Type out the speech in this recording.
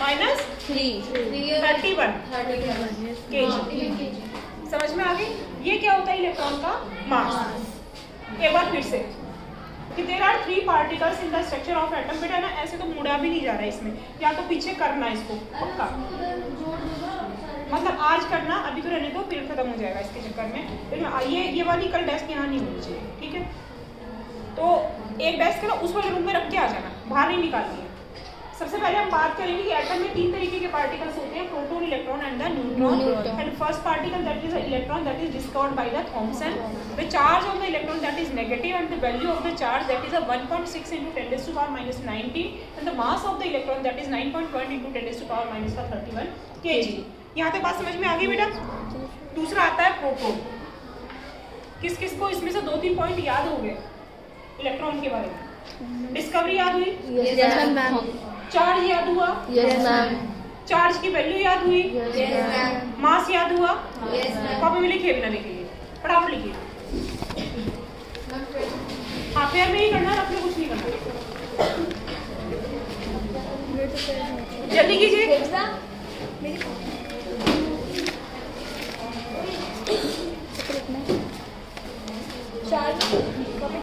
Minus 31 kg। समझ में आ गई? ये क्या होता है इलेक्ट्रॉन का मास। एक बार फिर से कि there are 3 particles in the structure of atom. बेटा ना ऐसे तो मुड़ा भी नहीं जा रहा है इसमें, या तो पीछे करना इसको पक्का, मतलब आज करना, अभी तो रहने दो, फिर खत्म हो जाएगा इसके चक्कर में। फिर ये वाली कल डेस्क यहाँ नहीं होनी चाहिए, ठीक है? तो एक डेस्क है ना, उस वाले रूम में रख के आ जाना, बाहर नहीं निकालनी है। सबसे पहले हम बात करेंगे कि एटम में 3 तरीके के पार्टिकल्स होते हैं, proton, electron and the neutron. And first particle that is electron that is discovered by the Thomson. The charge of the electron that is negative and the value of the charge that is 1.6 × 10⁻⁹ and the mass of the electron that is 9.1 × 10⁻31 kg। यहाँ तक बात समझ में आ गई बेटा? दूसरा आता है प्रोटॉन। किस किस को इसमें से 2-3 पॉइंट याद हो गए इलेक्ट्रॉन के बारे में? डिस्कवरी याद हुई? Yes ma'am. चार्ज याद हुआ? Yes ma'am. चार्ज की वैल्यू याद हुई? Yes ma'am. मास याद हुआ? Yes ma'am. कॉपी में लिखिए, बिना लिखिए, फटाफट लिखिए। हाँ, फेयर में ही करना है, अपने कुछ नहीं करना। जल्दी कीजिए।